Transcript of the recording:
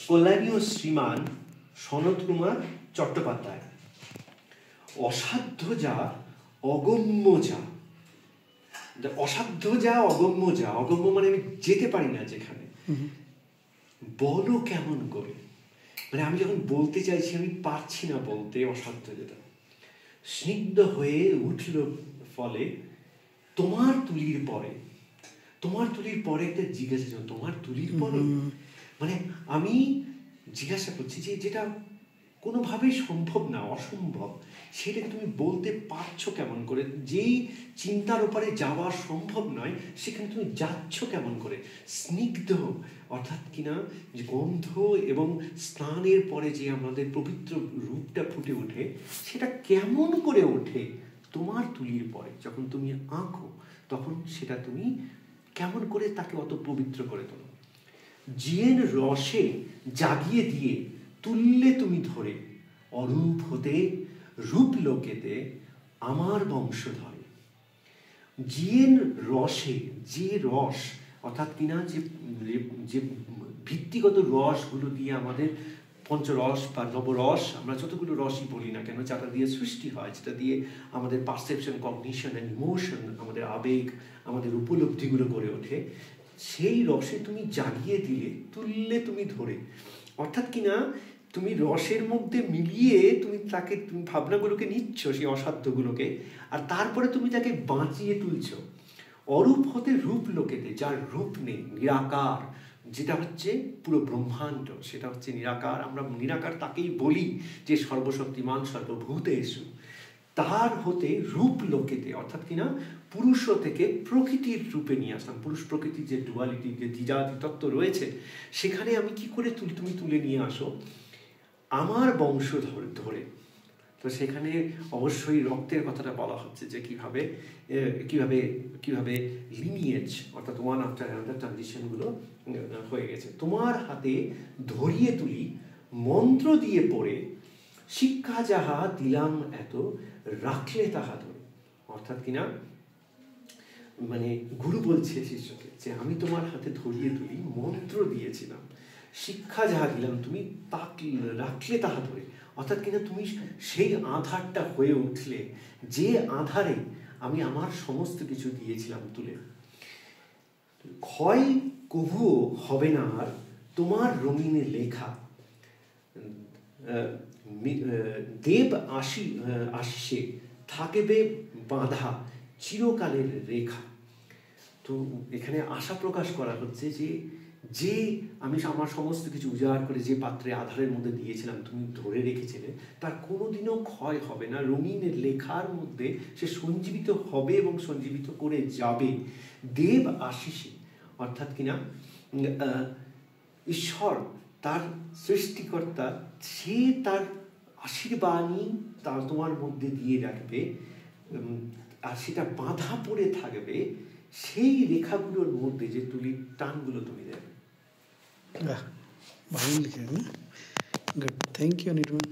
কল্যাণীয় শ্রীমান সনত কুমার চট্টোপাধ্যায়। অসাধ্য যা অগম্য যা, অসাধ্য যা অগম্য যা, অগম্য মানে আমি যেতে পারি না যেখানে, বলো কেমন করে, মানে আমি যখন বলতে চাইছি আমি পারছি না বলতে, অসাধ্য যেটা। স্নিগ্ধ হয়ে উঠল ফলে তোমার তুলির পরে, তোমার তুলির পরে একটা জিজ্ঞাসা, তোমার তুলির পরে মানে আমি জিজ্ঞাসা করছি যে যেটা কোনোভাবেই সম্ভব না, অসম্ভব, সেটা তুমি বলতে পারছো কেমন করে, যেই চিন্তার উপরে যাওয়া সম্ভব নয় সেখানে তুমি যাচ্ছ কেমন করে। স্নিগ্ধ অর্থাৎ কিনা যে গন্ধ এবং স্নানের পরে যে আমাদের পবিত্র রূপটা ফুটে ওঠে, সেটা কেমন করে ওঠে তোমার তুলির পরে, যখন তুমি আঁকো তখন সেটা তুমি কেমন করে তাকে অত পবিত্র করে তোলো। জিয়ের রসে জাগিয়ে দিয়ে তুললে তুমি ধরে, অরূপ হতে রূপ লোকেতে আমার বংশধরে। জিয়ের রসে, যে রস অর্থাৎ কিনা যে ভিত্তিগত রসগুলো দিয়ে আমাদের পঞ্চরস বা নবরস, আমরা যতগুলো রসই বলি না কেন, যেটা দিয়ে সৃষ্টি হয়, যেটা দিয়ে আমাদের পারসেপশন, কগনিশন অ্যান্ড ইমোশন, আমাদের আবেগ, আমাদের উপলব্ধিগুলো গড়ে ওঠে, সেই রসে তুমি জাগিয়ে দিলে তুললে তুমি ধরে, অর্থাৎ কিনা তুমি রসের মধ্যে মিলিয়ে তুমি তাকে, তুমি ভাবনাগুলোকে নিচ্ছ, সেই অসাধ্যগুলোকে, আর তারপরে তুমি তাকে বাঁচিয়ে তুলছ। অরূপ হতে রূপ লোকেতে, যার রূপ নেই, নিরাকার, যেটা হচ্ছে পুরো ব্রহ্মাণ্ড, সেটা হচ্ছে নিরাকার। আমরা নিরাকার তাকেই বলি যে সর্বশক্তিমান সর্বভূতেষু। তার হতে রূপ লোকেতে, অর্থাৎ কিনা পুরুষ থেকে প্রকৃতির রূপে নিয়ে আসলাম, পুরুষ প্রকৃতির যে ডুয়ালিটি, যে দ্বিজাতি তত্ত্ব রয়েছে, সেখানে আমি কি করে তুমি তুলে নিয়ে আসো আমার বংশ ধরে। তো সেখানে অবশ্যই রক্তের কথাটা বলা হচ্ছে, যে কিভাবে কিভাবে কিভাবে লিনিয়েজ অর্থাৎ ওয়ান আফটার অ্যানাদার ট্রানজিশনগুলো হয়ে গেছে। তোমার হাতে ধরিয়ে তুলি মন্ত্র দিয়ে পড়ে, শিক্ষা যাহা দিলাম এত রাখলে তাহা ধরে। অর্থাৎ কিনা মানে গুরু বলছে শিষ্যকে যে আমি তোমার হাতে ধরিয়ে তুলি, মন্ত্র দিয়েছিলাম, শিক্ষা যাহা দিলাম তুমি তাকে রাখলে তাহা ধরে। অর্থাৎ কিনা তুমি সেই আধারটা হয়ে উঠলে, যে আধারে আমি আমার সমস্ত কিছু দিয়েছিলাম তুলে। ক্ষয় কভুও হবে না আর তোমার রঙিনে লেখা, দেব আসছে থাকবে বাঁধা চিরকালের রেখা। তো এখানে আশা প্রকাশ করা হচ্ছে যে যে আমি আমার সমস্ত কিছু উজাড় করে যে পাত্রে আধারের মধ্যে দিয়েছিলাম, তুমি ধরে রেখেছিলে, তার কোনোদিনও ক্ষয় হবে না। রঙিন লেখার মধ্যে সে সঞ্জীবিত হবে এবং সঞ্জীবিত করে যাবে। দেব আশিসে, অর্থাৎ কিনা ঈশ্বর, তার সৃষ্টিকর্তা, সে তার আশীর্বাণী তা তোমার মধ্যে দিয়ে রাখবে, আর সেটা বাঁধা পড়ে থাকবে সেই রেখাগুলোর মধ্যে, যে তুলির টানগুলো তুমি দেবে। ভালো লিখে, গুড, থ্যাংক ইউ নির্মল।